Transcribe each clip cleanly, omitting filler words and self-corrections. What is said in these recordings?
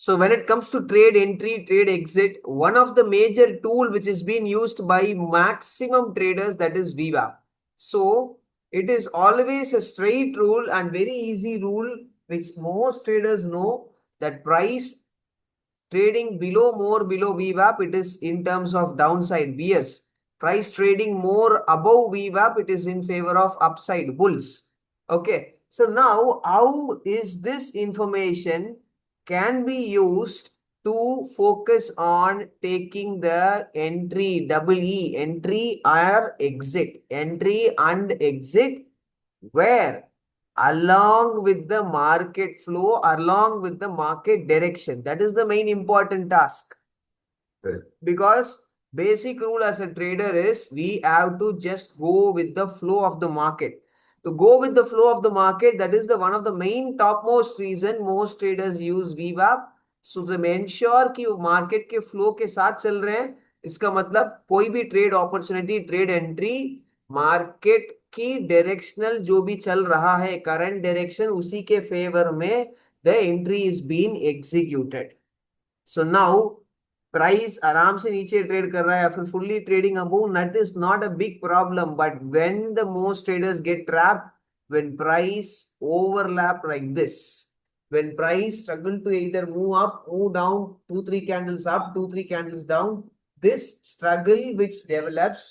So when it comes to trade entry, trade exit, one of the major tool which is being used by maximum traders, that is VWAP. So it is always a straight rule and very easy rule which most traders know, that price trading more below VWAP, it is in terms of downside bears. Price trading more above VWAP, it is in favor of upside bulls. Okay. So now how is this information can be used to focus on taking the entry, double E, entry or exit, entry and exit, where along with the market flow, along with the market direction. That is the main important task. Because basic rule as a trader is we have to just go with the flow of the market. To go with the flow of the market, that is the one of the main topmost reason most traders use VWAP. So to ensure कि market के flow के साथ चल रहे हैं, इसका मतलब कोई भी trade opportunity, trade entry, market की directional जो भी चल रहा है current direction, उसी के favor में the entry is being executed. So now price आराम से नीचे ट्रेड कर रहा है या फिर fully trading above, that is not a big problem. But when the most traders gate trapped, when price overlap like this, when price struggle to either move up, move down, 2 3 candles up, 2 3 candles down, this struggle which develops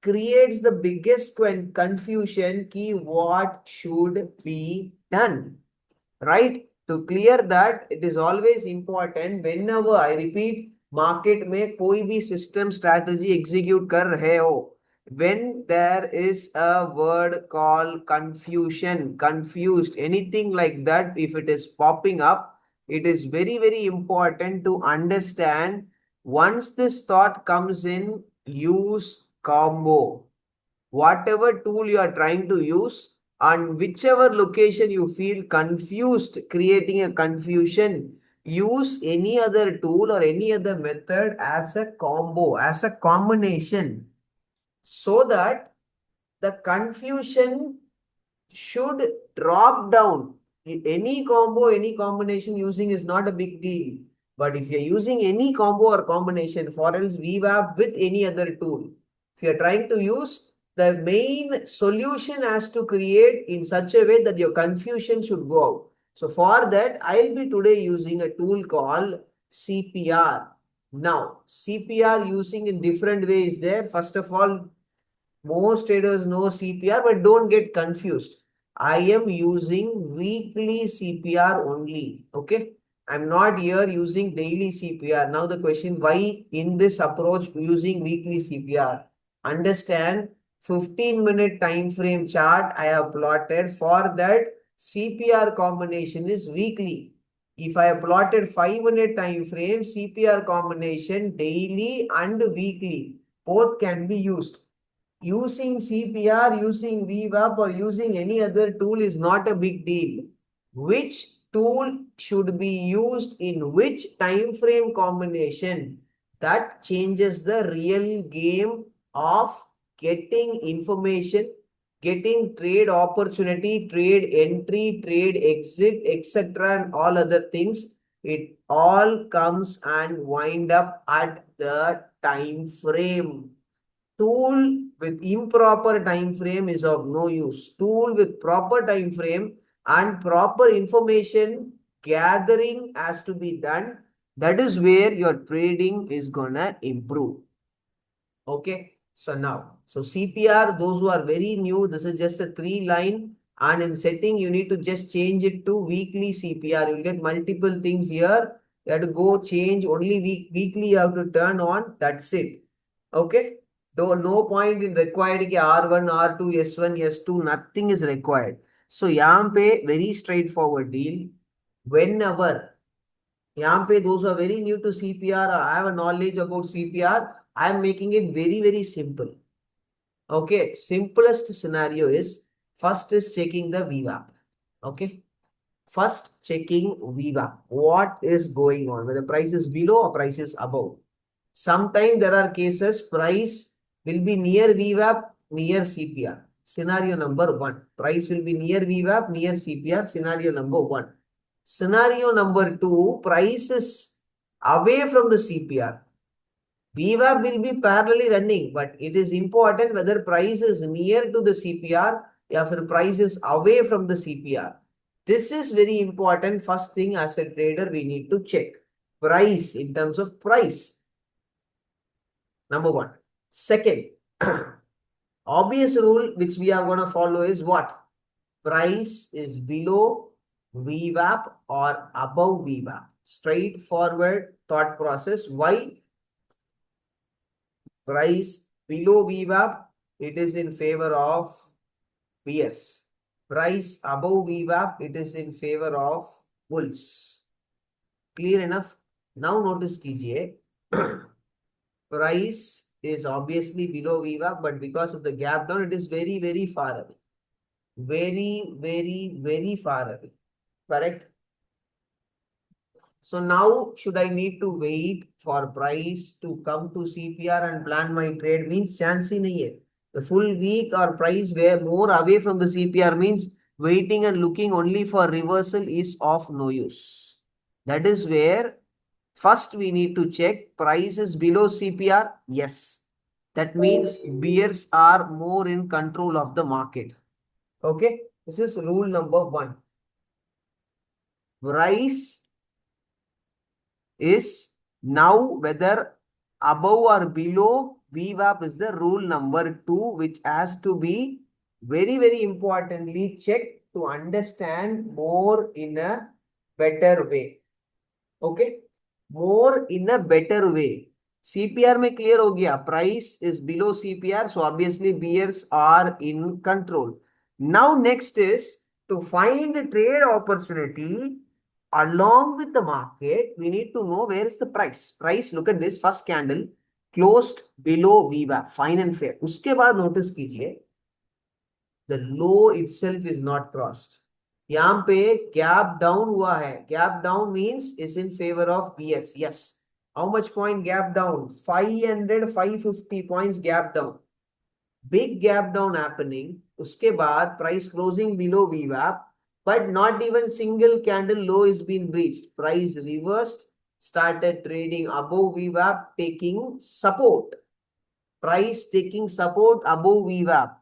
creates the biggest confusion ki what should be done, right? To clear that, it is always important, whenever I repeat, market में कोई भी system strategy execute कर रहे हो, when there is a word called confusion, confused, anything like that, if it is popping up, it is very important to understand. Once this thought comes in, use combo. Whatever tool you are trying to use, and whichever location you feel confused, creating a confusion, use any other tool or any other method as a combo, as a combination, so that the confusion should drop down. Any combo, any combination using is not a big deal. But if you're using any combo or combination, for else VWAP with any other tool, if you're trying to use, the main solution has to create in such a way that your confusion should go out. So for that, I'll be today using a tool called CPR. Now, CPR using in different ways there. First of all, most traders know CPR, but don't get confused. I am using weekly CPR only. Okay. I'm not here using daily CPR. Now the question, why in this approach using weekly CPR? Understand, 15-minute time frame chart I have plotted. For that, CPR combination is weekly. If I have plotted 5-minute time frame, CPR combination daily and weekly, both can be used. Using CPR, using VWAP, or using any other tool is not a big deal. Which tool should be used in which time frame combination, that changes the real game of getting information, getting trade opportunity, trade entry, trade exit, etc. and all other things. It all comes and wind up at the time frame. Tool with improper time frame is of no use. Tool with proper time frame and proper information gathering has to be done. That is where your trading is gonna improve. Okay. So now, so CPR, those who are very new, this is just a 3-line, and in setting, you need to just change it to weekly CPR. You'll get multiple things here. You have to go change only weekly. You have to turn on. That's it. Okay. Though no point in required कि R1, R2, S1, S2, nothing is required. So यहाँ पे very straightforward deal. Whenever यहाँ पे those who are very new to CPR, I have a knowledge about CPR, I am making it very simple. Okay, simplest scenario is first is checking the VWAP. Okay, first checking VWAP. What is going on? Whether price is below or price is above. Sometimes there are cases price will be near VWAP, near CPR. Scenario number 1. Price will be near VWAP, near CPR. Scenario number 1. Scenario number 2, price is away from the CPR. VWAP will be parallelly running, but it is important whether price is near to the CPR or price is away from the CPR. This is very important. First thing as a trader, we need to check price in terms of price. Number one. Second, obvious rule which we are going to follow is what? Price is below VWAP or above VWAP. Straightforward thought process. Why? Price below VWAP, it is in favor of bears. Price above VWAP, it is in favor of bulls. Clear enough? Now notice कीजिए. Price is obviously below VWAP, but because of the gap down, it is very, very far away. Very, very, very far away. Correct? So now should I need to wait for price to come to CPR and plan my trade? Means chance ही नहीं है. The full week or price where more away from the CPR means waiting and looking only for reversal is of no use. That is where first we need to check price is below CPR. Yes. That means bears are more in control of the market. Okay. This is rule number 1. Price is now whether above or below VWAP is the rule number 2, which has to be very, very importantly checked to understand more in a better way. Okay, more in a better way. CPR में clear हो गया, price is below CPR, so obviously bears are in control. Now next is to find a trade opportunity along with the market. We need to know where is the price. Price, look at this first candle closed below VWAP, fine and fair. उसके बाद notice कीजिए the low itself is not crossed. यहाँ पे gap down हुआ है. Gap down means is in favor of BS. Yes. How much point gap down? 500, 550 points gap down. Big gap down happening. उसके बाद price closing below VWAP, but not even single candle low is been breached. Price reversed, started trading above VWAP, taking support. Price taking support above VWAP.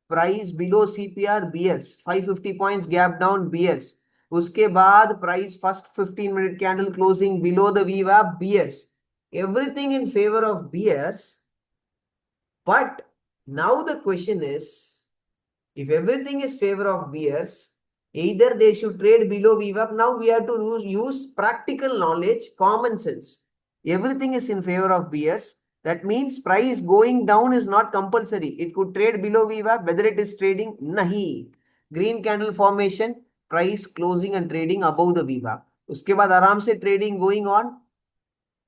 Price below CPR bears, 550 points gap down bears. उसके बाद price first 15-minute candle closing below the VWAP bears. Everything in favor of bears. But now the question is, if everything is favor of bears, either they should trade below VWAP. Now we have to use practical knowledge, common sense. Everything is in favor of bears. That means price going down is not compulsory. It could trade below VWAP, whether it is trading, nahi. Green candle formation, price closing and trading above the VWAP. उसके बाद आराम से trading going on.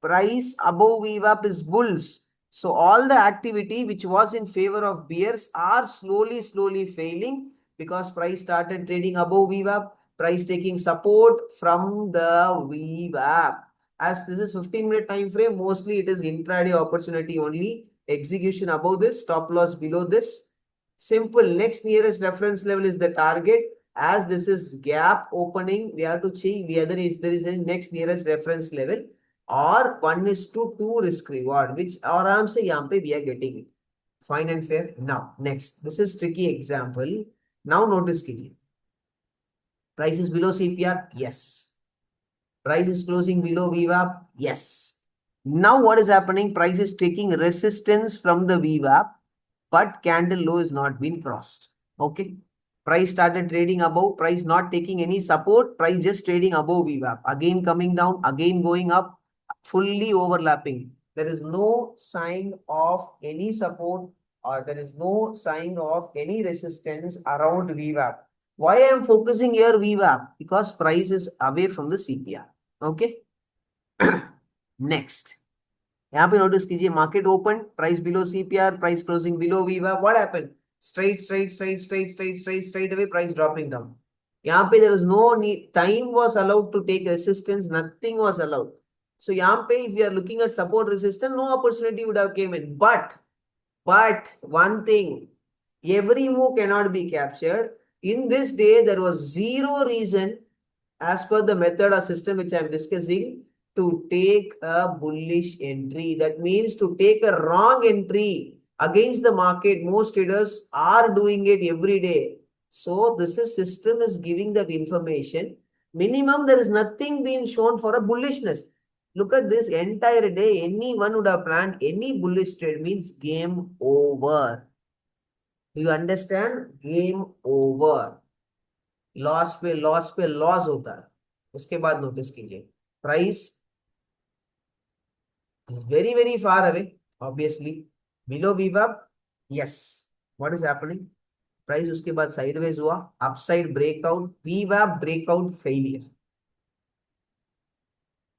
Price above VWAP is bulls. So all the activity which was in favor of bears are slowly failing because price started trading above VWAP. Price taking support from the VWAP. As this is 15-minute time frame, mostly it is intraday opportunity only. Execution above this, stop loss below this. Simple. Next nearest reference level is the target. As this is gap opening, we have to check whether there is a next nearest reference level or 1:2 risk reward, which आराम से यहाँ पे we are getting it. Fine and fair. Now next, this is tricky example. Now notice कीजिए. Price is below CPR. Yes. Price is closing below VWAP. Yes. Now what is happening? Price is taking resistance from the VWAP, but candle low is not been crossed. Okay. Price started trading above. Price not taking any support. Price just trading above VWAP. Again coming down. Again going up. Fully overlapping. There is no sign of any support or there is no sign of any resistance around VWAP. Why I am focusing here VWAP? Because price is away from the CPR. Okay. Next. यहाँ पे notice कीजिए market open, price below CPR, price closing below VWAP. What happened? Straight away, price dropping down. यहाँ पे there was no need, time was allowed to take resistance, nothing was allowed. So यहाँ पे if you are looking at support resistance, no opportunity would have came in. But one thing, every move cannot be captured. In this day, there was zero reason as per the method or system which I am discussing, to take a bullish entry. That means to take a wrong entry against the market. Most traders are doing it every day. So this is system is giving that information. Minimum there is nothing being shown for a bullishness. Look at this entire day. Anyone would have planned any bullish trade means game over. Do you understand? Game over. Loss पे loss होता है. उसके बाद notice कीजिए price very very far away obviously below वीवअप. Yes, what is happening? Price उसके बाद sideways हुआ, अपसाइड ब्रेकआउट, वीवअप breakout failure.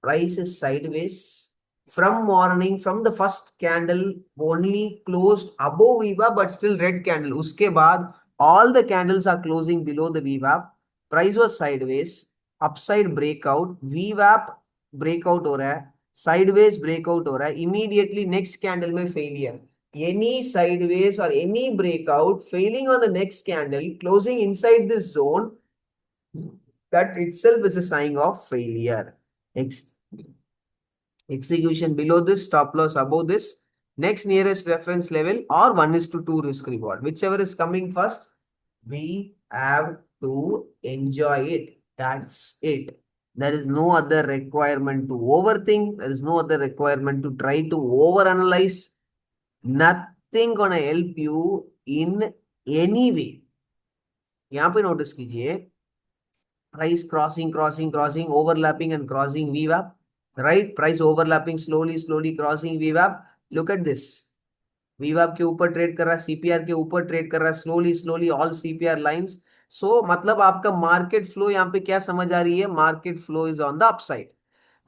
Price is sideways from morning, from the first candle only closed above VWAP but still red candle. Uske baad all the candles are closing below the VWAP. Price was sideways, upside breakout, VWAP breakout हो रहा है, sideways breakout हो रहा है, immediately next candle में failure. Any sideways or any breakout failing on the next candle closing inside this zone, that itself is a sign of failure. Execution below this, stop loss above this, next nearest reference level, or 1:2 risk reward. Whichever is coming first, we have to enjoy it. That's it. There is no other requirement to overthink. There is no other requirement to try to overanalyze. Nothing gonna help you in any way. यहाँ पे notice कीजिए price crossing, overlapping and crossing VWAP, right? Price overlapping slowly crossing VWAP. Look at this. VWAP के ऊपर trade कर रहा है, CPR के ऊपर ट्रेड कर रहा है, slowly all CPR lines. So मतलब आपका मार्केट फ्लो यहाँ पे क्या समझ आ रही है? Market flow is on the upside.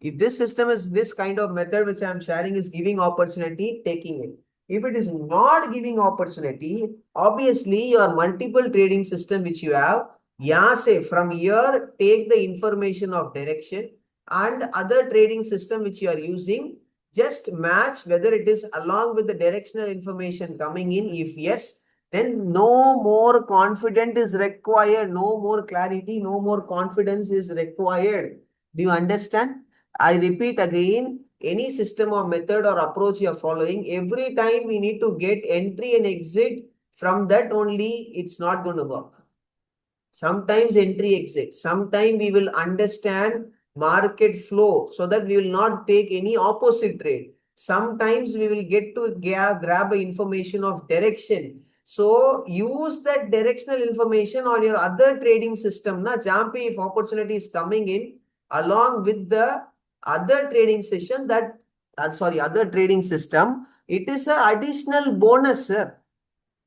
If this system is this kind of method which I am sharing is giving opportunity, taking it. If it is not giving opportunity, obviously your multiple trading system which you have, यहाँ से from here take the information of direction and other trading system which you are using, just match whether it is along with the directional information coming in. If yes, then no more confidence is required, no more clarity, no more confidence is required. Do you understand? I repeat again, any system or method or approach you are following, every time we need to get entry and exit. From that only, it's not going to work. Sometimes entry exit. Sometimes we will understand market flow so that we will not take any opposite trade. Sometimes we will get to grab information of direction. So use that directional information on your other trading system. Na, if opportunity is coming in along with the other trading session that other trading system, it is a additional bonus, sir.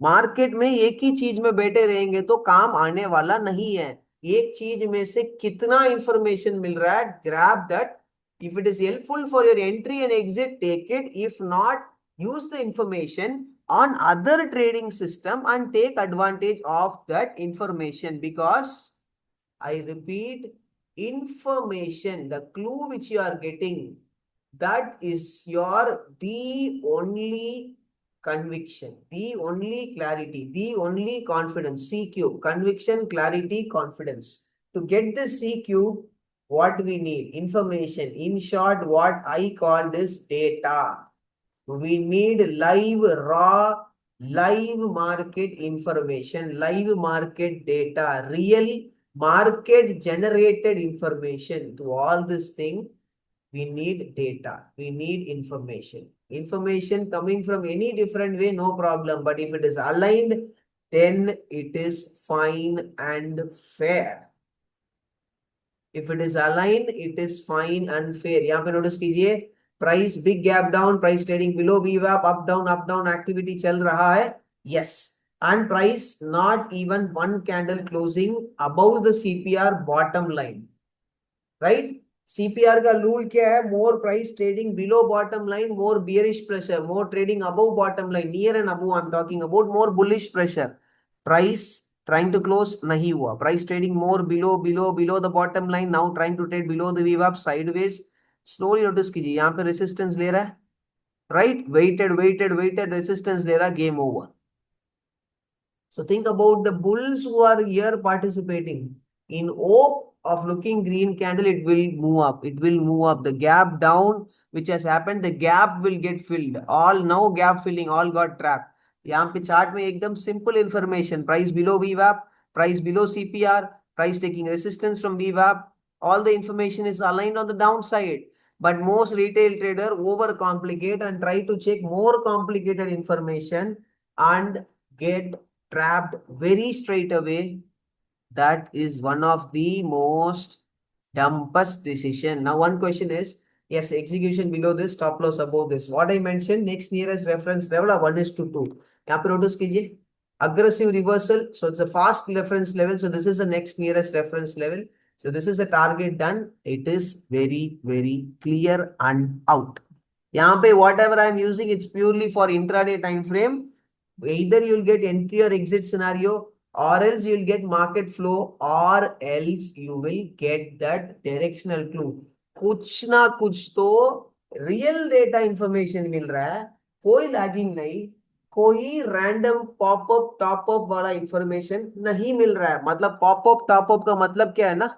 Market में एक ही चीज में बैठे रहेंगे तो काम आने वाला नहीं है. एक चीज में से कितना इंफॉर्मेशन मिल रहा है, grab that. If it is helpful for your entry and exit, take it. If not, use the information on other trading system and take advantage of that information, because I repeat, information, the clue which you are getting, that is your the only conviction, the only clarity, the only confidence. CQ, conviction, clarity, confidence. To get the CQ, what we need? Information. In short, what I call this data. We need live, raw, live market information, live market data, real market generated information. To all this thing, we need data, we need information. Information coming from any different way, no problem. But if it is aligned, then it is fine and fair. If it is aligned, it is fine and fair. यहाँ पे notice कीजिए, price big gap down, price trading below VWAP, up down activity चल रहा है. Yes. And price not even one candle closing above the CPR bottom line. Right? CPR का rule क्या है? More price trading below bottom line, more bearish pressure. More trading above bottom line, near and above I'm talking about, more bullish pressure. Price trying to close नहीं हुआ. Price trading more below the bottom line. Now trying to trade below the VWAP sideways. Slowly notice कीजिए, यहाँ पे resistance ले रहा है. Right? Weighted resistance ले रहा है. Game over. So think about the bulls who are here participating. In hope of looking green candle, it will move up. It will move up. The gap down which has happened, the gap will get filled. All now gap filling, all got trapped. यहाँ पे chart में एकदम simple information. Price below VWAP, price below CPR, price taking resistance from VWAP. All the information is aligned on the downside. But most retail trader overcomplicate and try to check more complicated information and get trapped very straight away. That is one of the most dumbest decision. Now one question is, yes, execution below this, stop loss above this. What I mentioned, next nearest reference level are 1:2. यहाँ पे notice कीजिए, aggressive reversal. So it's a fast reference level. So this is the next nearest reference level. So this is a target done. It is very, very clear and out. यहाँ पे whatever I am using, it's purely for intraday time frame. Either you'll get entry or exit scenario, or else you'll get market flow, or else you will get that directional clue. कुछ ना कुछ तो real data information मिल रहा है, कोई lagging नहीं, कोई रैंडम पॉपअप टॉपअप वाला इंफॉर्मेशन नहीं मिल रहा है. मतलब पॉपअप टॉपअप का मतलब क्या है ना,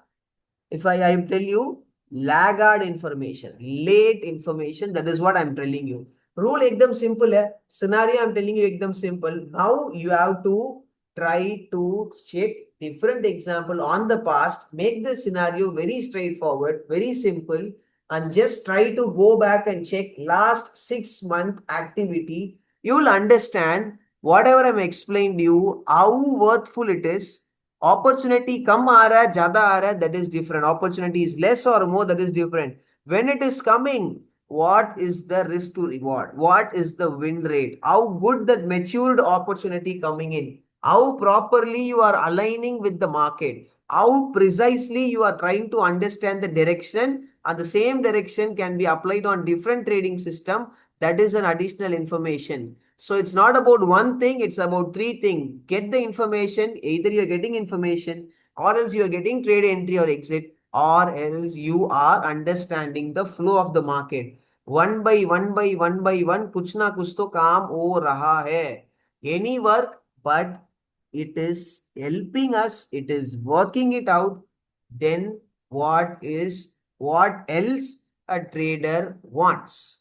if I tell you laggard information, late information, that is what I'm telling you. Rule ekdam simple hai. Scenario I'm telling you ekdam simple. Now you have to try to check different example on the past, make the scenario very straightforward, very simple, and just try to go back and check last 6 month activity. You will understand whatever I'm explained to you, how worthful it is. Opportunity कम आ रहा है, ज्यादा आ रहा है, that is different. Opportunity is less or more, that is different. When it is coming, what is the risk to reward? What is the win rate? How good that matured opportunity coming in? How properly you are aligning with the market? How precisely you are trying to understand the direction, and the same direction can be applied on different trading system. That is an additional information. So it's not about one thing, it's about three things. Get the information, either you're getting information, or else you're getting trade entry or exit, or else you are understanding the flow of the market. One by one by one by one, कुछ ना कुछ तो काम हो रहा है. Any work, but it is helping us, it is working it out. Then what else a trader wants?